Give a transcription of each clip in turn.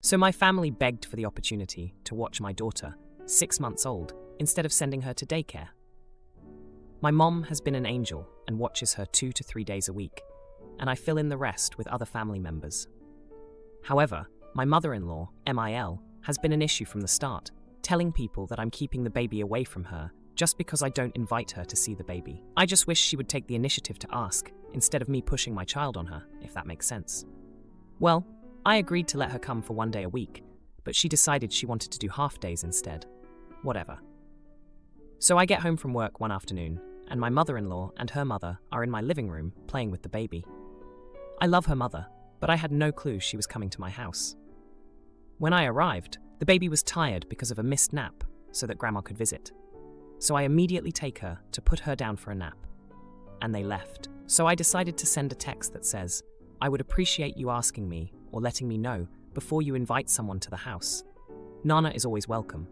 So my family begged for the opportunity to watch my daughter, 6 months old, instead of sending her to daycare. My mom has been an angel and watches her 2 to 3 days a week, and I fill in the rest with other family members. However, my mother-in-law, MIL, has been an issue from the start, telling people that I'm keeping the baby away from her just because I don't invite her to see the baby. I just wish she would take the initiative to ask, instead of me pushing my child on her, if that makes sense. Well, I agreed to let her come for 1 day a week, but she decided she wanted to do half days instead. Whatever. So I get home from work one afternoon, and my mother-in-law and her mother are in my living room playing with the baby. I love her mother, but I had no clue she was coming to my house. When I arrived, the baby was tired because of a missed nap, so that Grandma could visit. So I immediately take her to put her down for a nap. And they left. So I decided to send a text that says, "I would appreciate you asking me or letting me know before you invite someone to the house. Nana is always welcome.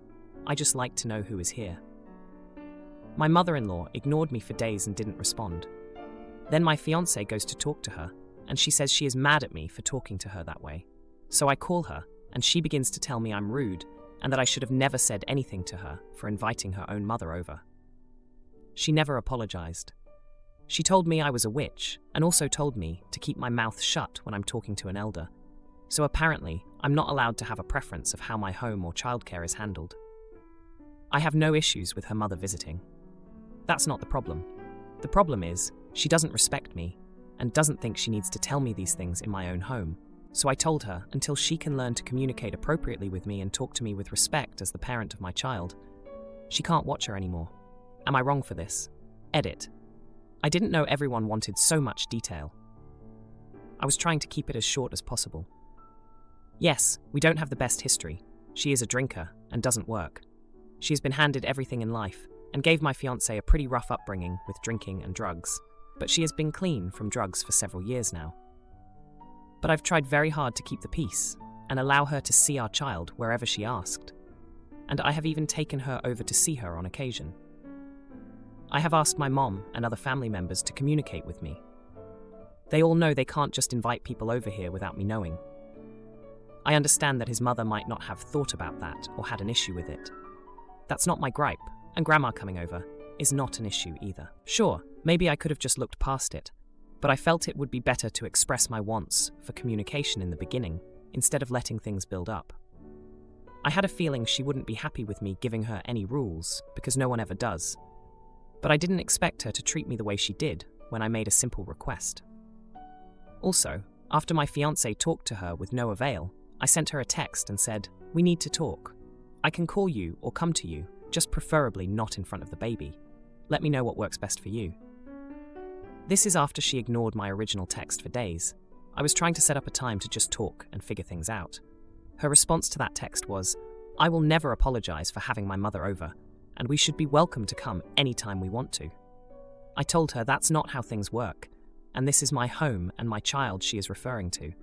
I just like to know who is here." My mother-in-law ignored me for days and didn't respond. Then my fiancé goes to talk to her, and she says she is mad at me for talking to her that way. So I call her, and she begins to tell me I'm rude and that I should have never said anything to her for inviting her own mother over. She never apologized. She told me I was a witch and also told me to keep my mouth shut when I'm talking to an elder. So apparently, I'm not allowed to have a preference of how my home or childcare is handled. I have no issues with her mother visiting. That's not the problem. The problem is, she doesn't respect me and doesn't think she needs to tell me these things in my own home. So I told her until she can learn to communicate appropriately with me and talk to me with respect as the parent of my child, she can't watch her anymore. Am I wrong for this? Edit. I didn't know everyone wanted so much detail. I was trying to keep it as short as possible. Yes, we don't have the best history. She is a drinker and doesn't work. She has been handed everything in life and gave my fiancé a pretty rough upbringing with drinking and drugs, but she has been clean from drugs for several years now. But I've tried very hard to keep the peace and allow her to see our child wherever she asked. And I have even taken her over to see her on occasion. I have asked my mom and other family members to communicate with me. They all know they can't just invite people over here without me knowing. I understand that his mother might not have thought about that or had an issue with it. That's not my gripe, and Grandma coming over is not an issue either. Sure, maybe I could have just looked past it, but I felt it would be better to express my wants for communication in the beginning, instead of letting things build up. I had a feeling she wouldn't be happy with me giving her any rules, because no one ever does. But I didn't expect her to treat me the way she did when I made a simple request. Also, after my fiancé talked to her with no avail, I sent her a text and said, "We need to talk. I can call you or come to you, just preferably not in front of the baby. Let me know what works best for you." This is after she ignored my original text for days. I was trying to set up a time to just talk and figure things out. Her response to that text was, "I will never apologize for having my mother over, and we should be welcome to come anytime we want to." I told her that's not how things work, and this is my home and my child she is referring to,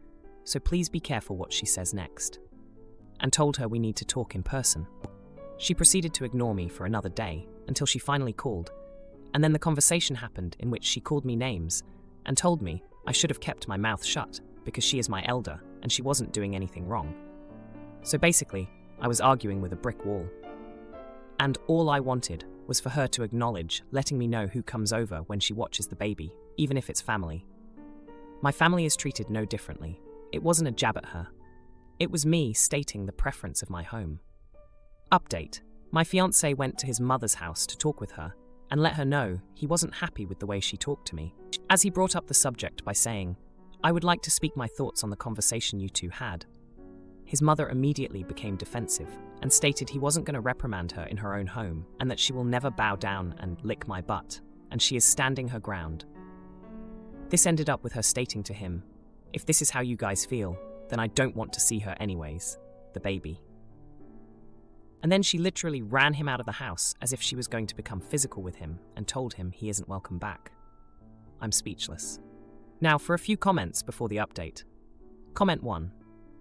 so please be careful what she says next. And told her we need to talk in person. She proceeded to ignore me for another day until she finally called, and then the conversation happened in which she called me names and told me I should have kept my mouth shut because she is my elder and she wasn't doing anything wrong. So basically, I was arguing with a brick wall. And all I wanted was for her to acknowledge letting me know who comes over when she watches the baby, even if it's family. My family is treated no differently. It wasn't a jab at her. It was me stating the preference of my home. Update. My fiancé went to his mother's house to talk with her and let her know he wasn't happy with the way she talked to me, as he brought up the subject by saying, "I would like to speak my thoughts on the conversation you two had." His mother immediately became defensive and stated he wasn't going to reprimand her in her own home and that she will never bow down and lick my butt, and she is standing her ground. This ended up with her stating to him, "If this is how you guys feel, then I don't want to see her anyways, the baby." And then she literally ran him out of the house as if she was going to become physical with him and told him he isn't welcome back. I'm speechless. Now for a few comments before the update. Comment 1.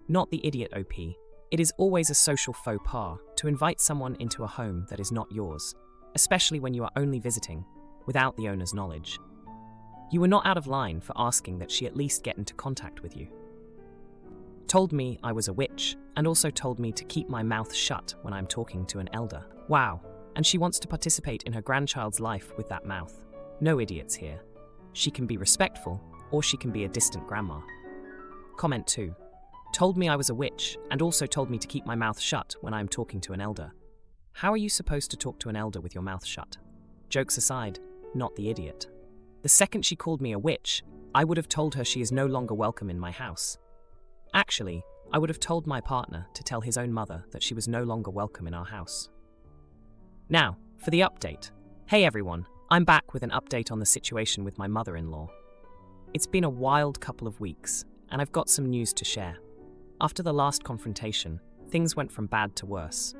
Not the idiot OP. It is always a social faux pas to invite someone into a home that is not yours, especially when you are only visiting, without the owner's knowledge. You were not out of line for asking that she at least get into contact with you. told me I was a witch, and also told me to keep my mouth shut when I'm talking to an elder. Wow, and she wants to participate in her grandchild's life with that mouth. No idiots here. She can be respectful, or she can be a distant grandma. Comment 2. Told me I was a witch, and also told me to keep my mouth shut when I'm talking to an elder. How are you supposed to talk to an elder with your mouth shut? Jokes aside, not the idiot. The second she called me a witch, I would have told her she is no longer welcome in my house. Actually, I would have told my partner to tell his own mother that she was no longer welcome in our house. Now, for the update. Hey everyone, I'm back with an update on the situation with my mother-in-law. It's been a wild couple of weeks, and I've got some news to share. After the last confrontation, things went from bad to worse.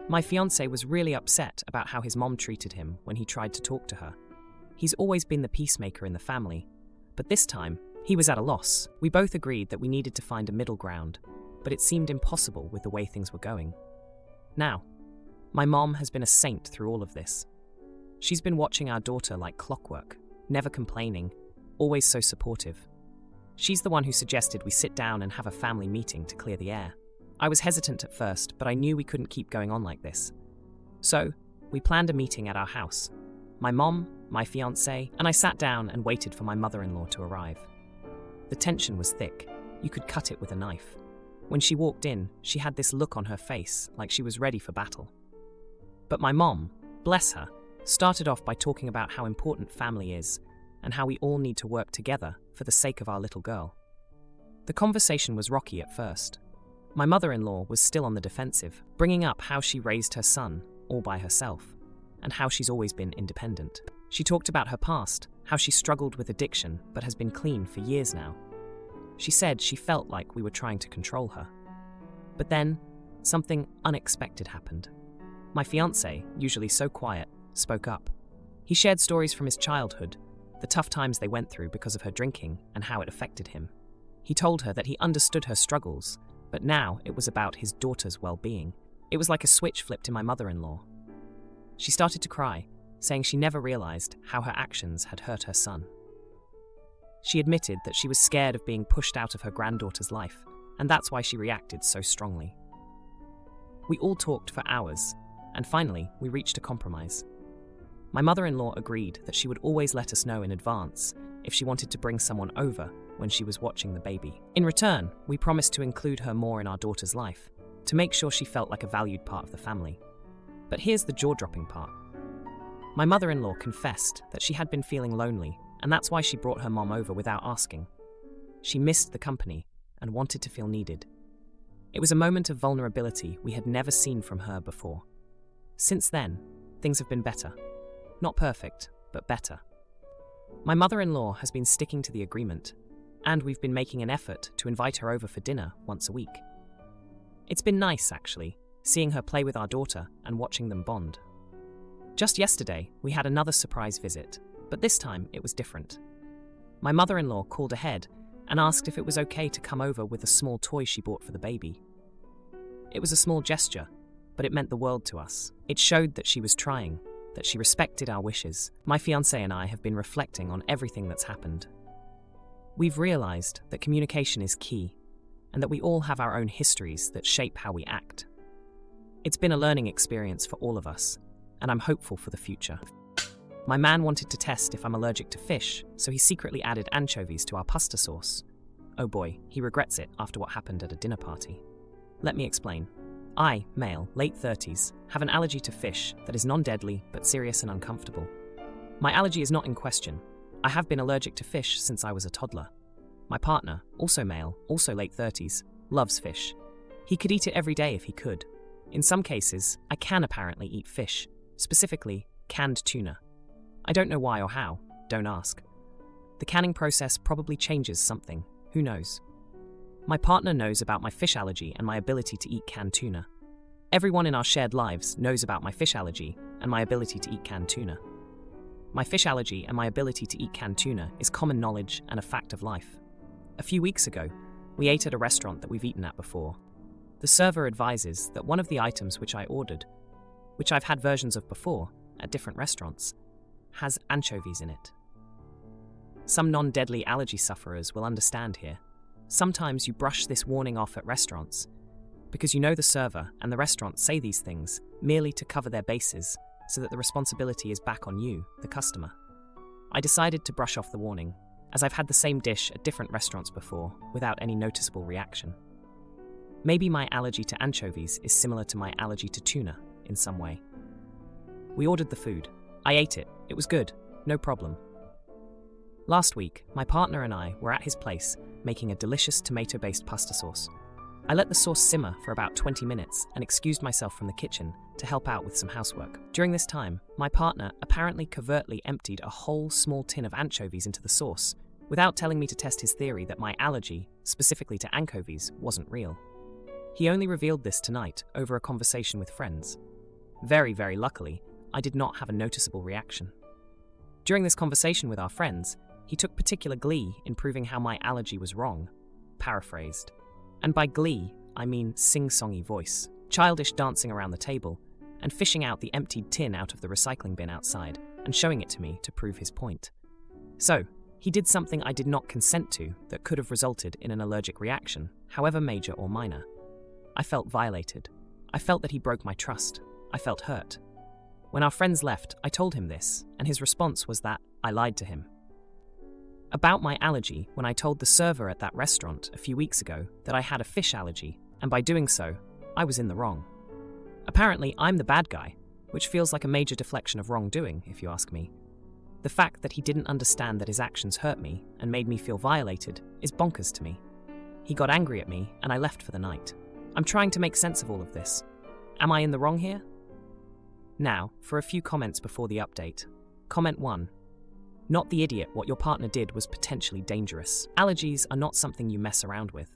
My fiancé was really upset about how his mom treated him when he tried to talk to her. He's always been the peacemaker in the family, but this time, he was at a loss. We both agreed that we needed to find a middle ground, but it seemed impossible with the way things were going. Now, my mom has been a saint through all of this. She's been watching our daughter like clockwork, never complaining, always so supportive. She's the one who suggested we sit down and have a family meeting to clear the air. I was hesitant at first, but I knew we couldn't keep going on like this. So, we planned a meeting at our house. My mom, my fiancé, and I sat down and waited for my mother-in-law to arrive. The tension was thick. You could cut it with a knife. When she walked in, she had this look on her face like she was ready for battle. But my mom, bless her, started off by talking about how important family is and how we all need to work together for the sake of our little girl. The conversation was rocky at first. My mother-in-law was still on the defensive, bringing up how she raised her son all by herself and how she's always been independent. She talked about her past, how she struggled with addiction but has been clean for years now. She said she felt like we were trying to control her. But then, something unexpected happened. My fiancé, usually so quiet, spoke up. He shared stories from his childhood, the tough times they went through because of her drinking and how it affected him. He told her that he understood her struggles, but now it was about his daughter's well-being. It was like a switch flipped in my mother-in-law. She started to cry, saying she never realized how her actions had hurt her son. She admitted that she was scared of being pushed out of her granddaughter's life, and that's why she reacted so strongly. We all talked for hours, and finally we reached a compromise. My mother-in-law agreed that she would always let us know in advance if she wanted to bring someone over when she was watching the baby. In return, we promised to include her more in our daughter's life, to make sure she felt like a valued part of the family. But here's the jaw-dropping part. My mother-in-law confessed that she had been feeling lonely, and that's why she brought her mom over without asking. She missed the company and wanted to feel needed. It was a moment of vulnerability we had never seen from her before. Since then, things have been better. Not perfect, but better. My mother-in-law has been sticking to the agreement, and we've been making an effort to invite her over for dinner once a week. It's been nice, actually, seeing her play with our daughter and watching them bond. Just yesterday, we had another surprise visit, but this time it was different. My mother-in-law called ahead and asked if it was okay to come over with a small toy she bought for the baby. It was a small gesture, but it meant the world to us. It showed that she was trying, that she respected our wishes. My fiancé and I have been reflecting on everything that's happened. We've realized that communication is key, and that we all have our own histories that shape how we act. It's been a learning experience for all of us, and I'm hopeful for the future. My man wanted to test if I'm allergic to fish, so he secretly added anchovies to our pasta sauce. Oh boy, he regrets it after what happened at a dinner party. Let me explain. I, male, late 30s, have an allergy to fish that is non-deadly but serious and uncomfortable. My allergy is not in question. I have been allergic to fish since I was a toddler. My partner, also male, also late 30s, loves fish. He could eat it every day if he could. In some cases, I can apparently eat fish, specifically canned tuna. I don't know why or how, don't ask. The canning process probably changes something, who knows. My partner knows about my fish allergy and my ability to eat canned tuna. Everyone in our shared lives knows about my fish allergy and my ability to eat canned tuna. My fish allergy and my ability to eat canned tuna is common knowledge and a fact of life. A few weeks ago, we ate at a restaurant that we've eaten at before. The server advises that one of the items which I ordered, which I've had versions of before at different restaurants, has anchovies in it. Some non-deadly allergy sufferers will understand here. sometimes you brush this warning off at restaurants because you know the server and the restaurant say these things merely to cover their bases so that the responsibility is back on you, the customer. I decided to brush off the warning, as I've had the same dish at different restaurants before without any noticeable reaction. Maybe my allergy to anchovies is similar to my allergy to tuna in some way. We ordered the food. I ate it. It was good. No problem. Last week, my partner and I were at his place making a delicious tomato-based pasta sauce. I let the sauce simmer for about 20 minutes and excused myself from the kitchen to help out with some housework. During this time, my partner apparently covertly emptied a whole small tin of anchovies into the sauce without telling me to test his theory that my allergy, specifically to anchovies, wasn't real. He only revealed this tonight over a conversation with friends. Very, very luckily, I did not have a noticeable reaction. During this conversation with our friends, he took particular glee in proving how my allergy was wrong, paraphrased. And by glee, I mean sing-songy voice, childish dancing around the table, and fishing out the emptied tin out of the recycling bin outside and showing it to me to prove his point. So, he did something I did not consent to that could have resulted in an allergic reaction, however major or minor. I felt violated. I felt that he broke my trust. I felt hurt. When our friends left, I told him this, and his response was that I lied to him. About my allergy, when I told the server at that restaurant a few weeks ago that I had a fish allergy, and by doing so, I was in the wrong. Apparently, I'm the bad guy, which feels like a major deflection of wrongdoing, if you ask me. The fact that he didn't understand that his actions hurt me and made me feel violated is bonkers to me. He got angry at me, and I left for the night. I'm trying to make sense of all of this. Am I in the wrong here? Now, for a few comments before the update. Comment 1. Not the idiot, what your partner did was potentially dangerous. Allergies are not something you mess around with.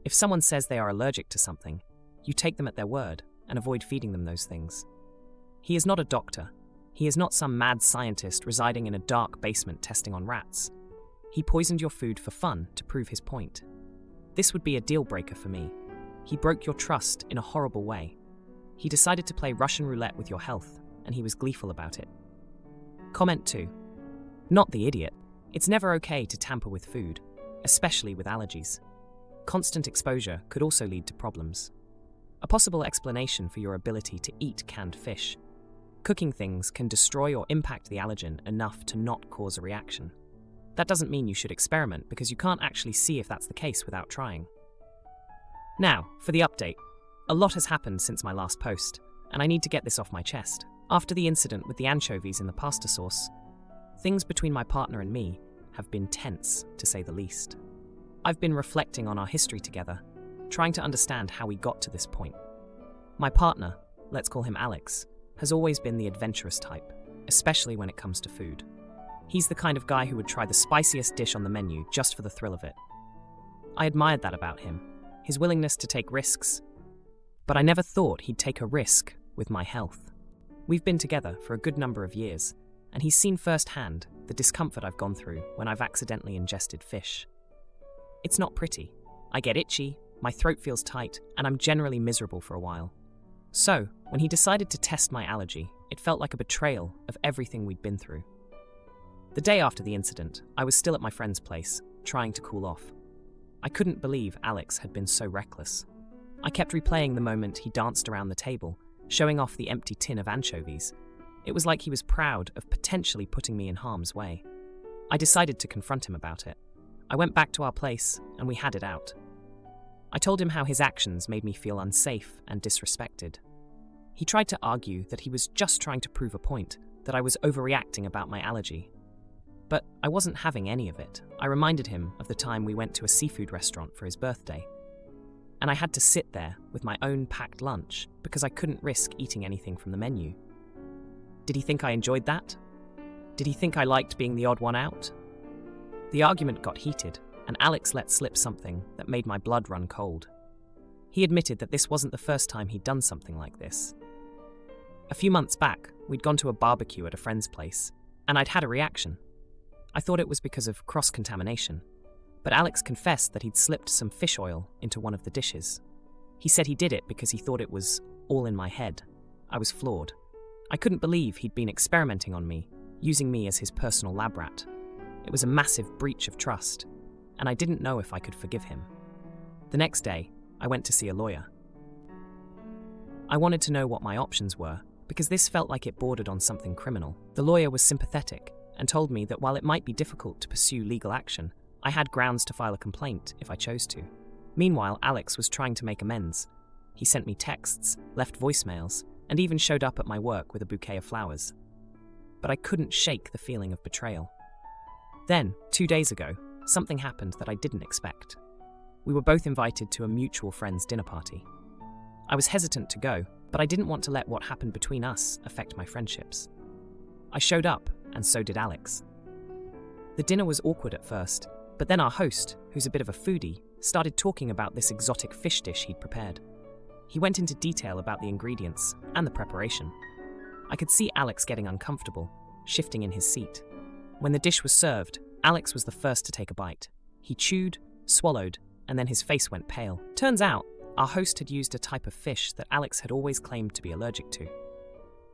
If someone says they are allergic to something, you take them at their word and avoid feeding them those things. He is not a doctor. He is not some mad scientist residing in a dark basement testing on rats. He poisoned your food for fun to prove his point. This would be a deal breaker for me. He broke your trust in a horrible way. He decided to play Russian roulette with your health, and he was gleeful about it. Comment 2. Not the idiot. It's never okay to tamper with food, especially with allergies. Constant exposure could also lead to problems. A possible explanation for your ability to eat canned fish. Cooking things can destroy or impact the allergen enough to not cause a reaction. That doesn't mean you should experiment because you can't actually see if that's the case without trying. Now, for the update. A lot has happened since my last post, and I need to get this off my chest. After the incident with the anchovies in the pasta sauce, things between my partner and me have been tense, to say the least. I've been reflecting on our history together, trying to understand how we got to this point. My partner, let's call him Alex, has always been the adventurous type, especially when it comes to food. He's the kind of guy who would try the spiciest dish on the menu just for the thrill of it. I admired that about him, his willingness to take risks, but I never thought he'd take a risk with my health. We've been together for a good number of years, and he's seen firsthand the discomfort I've gone through when I've accidentally ingested fish. It's not pretty. I get itchy, my throat feels tight, and I'm generally miserable for a while. So, when he decided to test my allergy, it felt like a betrayal of everything we'd been through. The day after the incident, I was still at my friend's place, trying to cool off. I couldn't believe Alex had been so reckless. I kept replaying the moment he danced around the table, showing off the empty tin of anchovies. It was like he was proud of potentially putting me in harm's way. I decided to confront him about it. I went back to our place, and we had it out. I told him how his actions made me feel unsafe and disrespected. He tried to argue that he was just trying to prove a point, that I was overreacting about my allergy. But I wasn't having any of it. I reminded him of the time we went to a seafood restaurant for his birthday. And I had to sit there with my own packed lunch because I couldn't risk eating anything from the menu. Did he think I enjoyed that? Did he think I liked being the odd one out? The argument got heated, and Alex let slip something that made my blood run cold. He admitted that this wasn't the first time he'd done something like this. A few months back, we'd gone to a barbecue at a friend's place, and I'd had a reaction. I thought it was because of cross-contamination, but Alex confessed that he'd slipped some fish oil into one of the dishes. He said he did it because he thought it was all in my head. I was floored. I couldn't believe he'd been experimenting on me, using me as his personal lab rat. It was a massive breach of trust. and I didn't know if I could forgive him. The next day, I went to see a lawyer. I wanted to know what my options were, because this felt like it bordered on something criminal. The lawyer was sympathetic and told me that while it might be difficult to pursue legal action, I had grounds to file a complaint if I chose to. Meanwhile, Alex was trying to make amends. He sent me texts, left voicemails, and even showed up at my work with a bouquet of flowers. But I couldn't shake the feeling of betrayal. Then, 2 days ago, something happened that I didn't expect. We were both invited to a mutual friend's dinner party. I was hesitant to go, but I didn't want to let what happened between us affect my friendships. I showed up, and so did Alex. The dinner was awkward at first, but then our host, who's a bit of a foodie, started talking about this exotic fish dish he'd prepared. He went into detail about the ingredients and the preparation. I could see Alex getting uncomfortable, shifting in his seat. When the dish was served, Alex was the first to take a bite. He chewed, swallowed, and then his face went pale. Turns out, our host had used a type of fish that Alex had always claimed to be allergic to.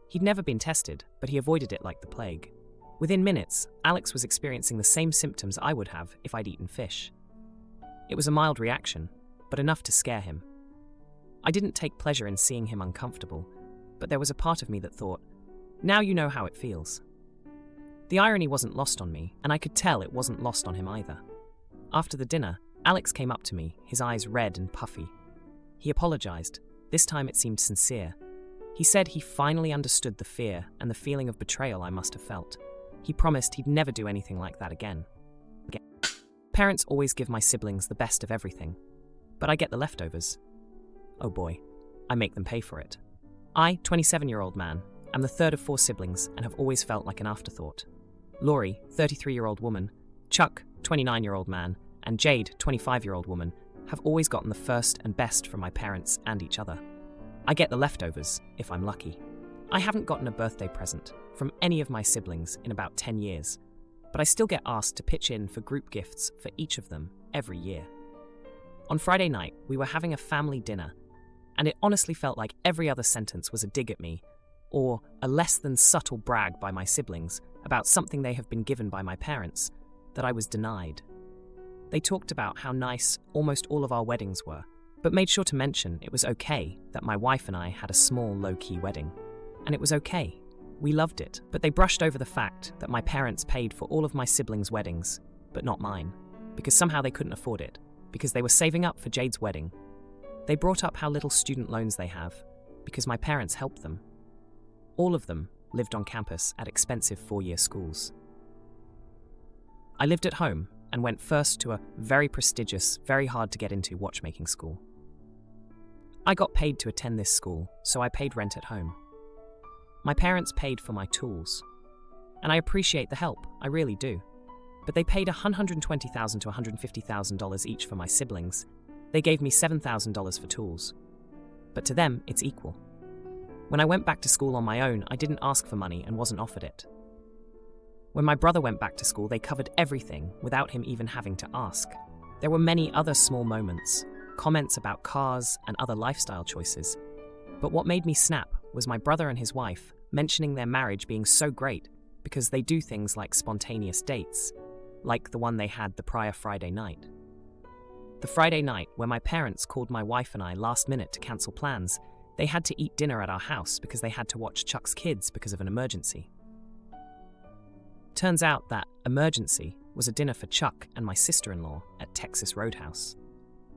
He'd never been tested, but he avoided it like the plague. Within minutes, Alex was experiencing the same symptoms I would have if I'd eaten fish. It was a mild reaction, but enough to scare him. I didn't take pleasure in seeing him uncomfortable, but there was a part of me that thought, now you know how it feels. The irony wasn't lost on me, and I could tell it wasn't lost on him either. After the dinner, Alex came up to me, his eyes red and puffy. He apologized. This time it seemed sincere. He said he finally understood the fear and the feeling of betrayal I must have felt. He promised he'd never do anything like that again. Parents always give my siblings the best of everything, but I get the leftovers. Oh boy, I make them pay for it. I, 27-year-old man, am the third of 4 siblings and have always felt like an afterthought. Laurie, 33-year-old woman, Chuck, 29-year-old man, and Jade, 25-year-old woman, have always gotten the first and best from my parents and each other. I get the leftovers, if I'm lucky. I haven't gotten a birthday present from any of my siblings in about 10 years, but I still get asked to pitch in for group gifts for each of them every year. On Friday night, we were having a family dinner, and it honestly felt like every other sentence was a dig at me, or a less than subtle brag by my siblings about something they have been given by my parents that I was denied. They talked about how nice almost all of our weddings were, but made sure to mention it was okay that my wife and I had a small, low-key wedding. And it was okay. We loved it, but they brushed over the fact that my parents paid for all of my siblings' weddings, but not mine, because somehow they couldn't afford it, because they were saving up for Jade's wedding. They brought up how little student loans they have, because my parents helped them. All of them lived on campus at expensive 4-year schools. I lived at home and went first to a very prestigious, very hard to get into watchmaking school. I got paid to attend this school, so I paid rent at home. My parents paid for my tools, and I appreciate the help, I really do. But they paid $120,000 to $150,000 each for my siblings. They gave me $7,000 for tools. But to them, it's equal. When I went back to school on my own, I didn't ask for money and wasn't offered it. When my brother went back to school, they covered everything without him even having to ask. There were many other small moments, comments about cars and other lifestyle choices. But what made me snap was my brother and his wife mentioning their marriage being so great because they do things like spontaneous dates, like the one they had the prior Friday night. The Friday night where my parents called my wife and I last minute to cancel plans, they had to eat dinner at our house because they had to watch Chuck's kids because of an emergency. Turns out that emergency was a dinner for Chuck and my sister-in-law at Texas Roadhouse.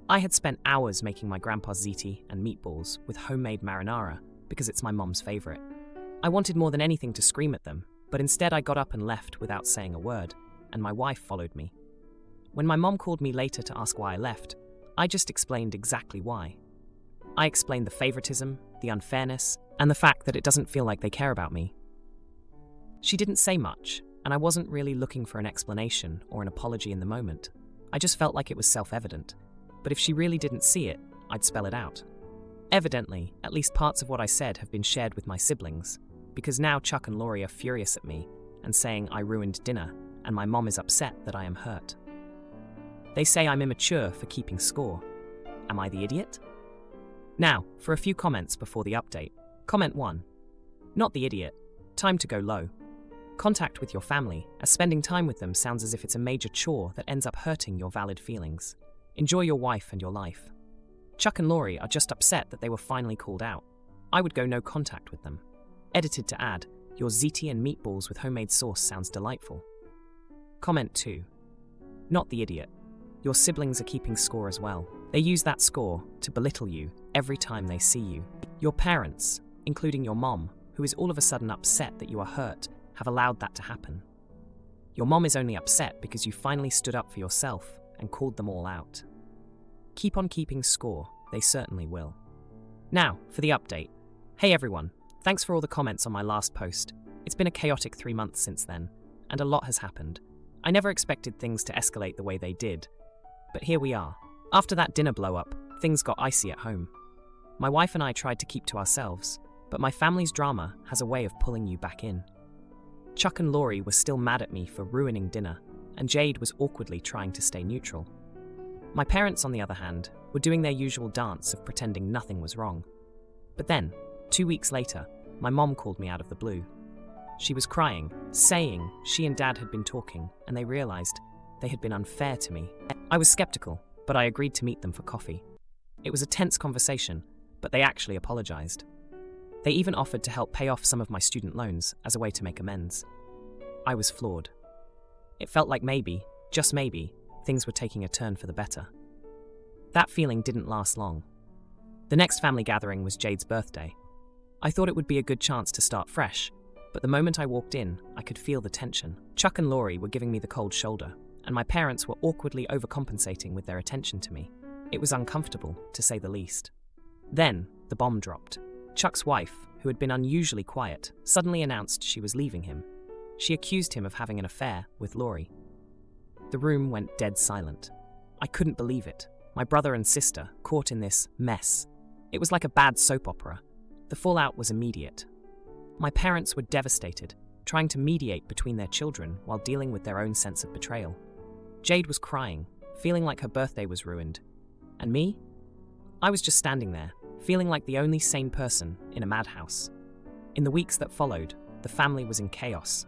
I had spent hours making my grandpa's ziti and meatballs with homemade marinara because it's my mom's favorite. I wanted more than anything to scream at them, but instead I got up and left without saying a word, and my wife followed me. When my mom called me later to ask why I left, I just explained exactly why. I explained the favoritism, the unfairness, and the fact that it doesn't feel like they care about me. She didn't say much, and I wasn't really looking for an explanation or an apology in the moment. I just felt like it was self-evident. But if she really didn't see it, I'd spell it out. Evidently, at least parts of what I said have been shared with my siblings, because now Chuck and Laurie are furious at me and saying I ruined dinner, and my mom is upset that I am hurt. They say I'm immature for keeping score. Am I the idiot? Now, for a few comments before the update. Comment 1. Not the idiot. Time to go low. contact with your family, as spending time with them sounds as if it's a major chore that ends up hurting your valid feelings. Enjoy your wife and your life. Chuck and Laurie are just upset that they were finally called out. I would go no contact with them. Edited to add, your ziti and meatballs with homemade sauce sounds delightful. Comment 2. Not the idiot. Your siblings are keeping score as well. They use that score to belittle you every time they see you. Your parents, including your mom, who is all of a sudden upset that you are hurt, have allowed that to happen. Your mom is only upset because you finally stood up for yourself and called them all out. Keep on keeping score, they certainly will. Now, for the update. Hey everyone, thanks for all the comments on my last post. It's been a chaotic 3 months since then, and a lot has happened. I never expected things to escalate the way they did, but here we are. After that dinner blow-up, things got icy at home. My wife and I tried to keep to ourselves, but my family's drama has a way of pulling you back in. Chuck and Laurie were still mad at me for ruining dinner, and Jade was awkwardly trying to stay neutral. My parents, on the other hand, were doing their usual dance of pretending nothing was wrong. But then, 2 weeks later, my mom called me out of the blue. She was crying, saying she and Dad had been talking, and they realized they had been unfair to me. I was skeptical, but I agreed to meet them for coffee. It was a tense conversation, but they actually apologized. They even offered to help pay off some of my student loans as a way to make amends. I was floored. It felt like maybe, just maybe, things were taking a turn for the better. That feeling didn't last long. The next family gathering was Jade's birthday. I thought it would be a good chance to start fresh, but the moment I walked in, I could feel the tension. Chuck and Laurie were giving me the cold shoulder, and my parents were awkwardly overcompensating with their attention to me. It was uncomfortable, to say the least. Then, the bomb dropped. Chuck's wife, who had been unusually quiet, suddenly announced she was leaving him. She accused him of having an affair with Laurie. The room went dead silent. I couldn't believe it. My brother and sister, caught in this mess. It was like a bad soap opera. The fallout was immediate. My parents were devastated, trying to mediate between their children while dealing with their own sense of betrayal. Jade was crying, feeling like her birthday was ruined. And me? I was just standing there, feeling like the only sane person in a madhouse. In the weeks that followed, the family was in chaos.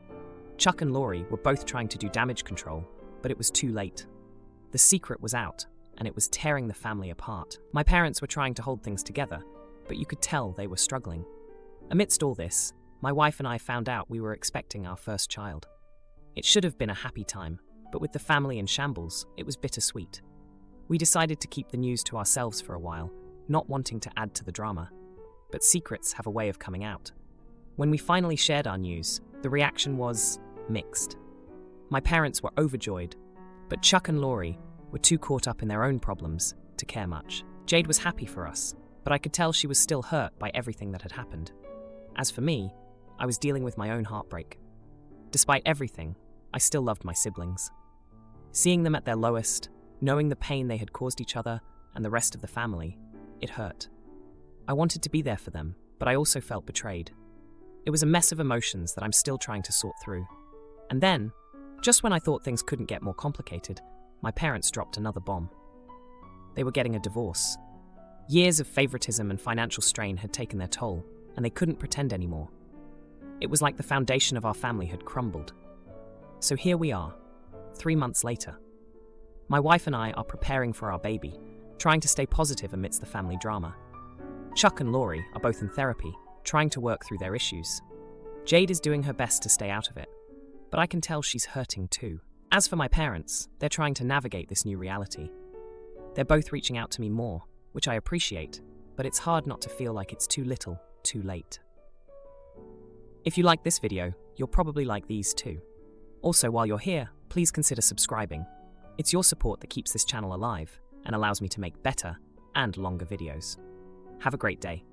Chuck and Laurie were both trying to do damage control, but it was too late. The secret was out, and it was tearing the family apart. My parents were trying to hold things together, but you could tell they were struggling. Amidst all this, my wife and I found out we were expecting our first child. It should have been a happy time, but with the family in shambles, it was bittersweet. We decided to keep the news to ourselves for a while, not wanting to add to the drama. But secrets have a way of coming out. When we finally shared our news, the reaction was mixed. My parents were overjoyed, but Chuck and Laurie were too caught up in their own problems to care much. Jade was happy for us, but I could tell she was still hurt by everything that had happened. As for me, I was dealing with my own heartbreak. Despite everything, I still loved my siblings. Seeing them at their lowest, knowing the pain they had caused each other and the rest of the family, it hurt. I wanted to be there for them, but I also felt betrayed. It was a mess of emotions that I'm still trying to sort through. And then, just when I thought things couldn't get more complicated, my parents dropped another bomb. They were getting a divorce. Years of favoritism and financial strain had taken their toll, and they couldn't pretend anymore. It was like the foundation of our family had crumbled. So here we are, 3 months later. My wife and I are preparing for our baby, trying to stay positive amidst the family drama. Chuck and Laurie are both in therapy, trying to work through their issues. Jade is doing her best to stay out of it, but I can tell she's hurting too. As for my parents, they're trying to navigate this new reality. They're both reaching out to me more, which I appreciate, but it's hard not to feel like it's too little, too late. If you like this video, you'll probably like these too. Also, while you're here, please consider subscribing. It's your support that keeps this channel alive and allows me to make better and longer videos. Have a great day.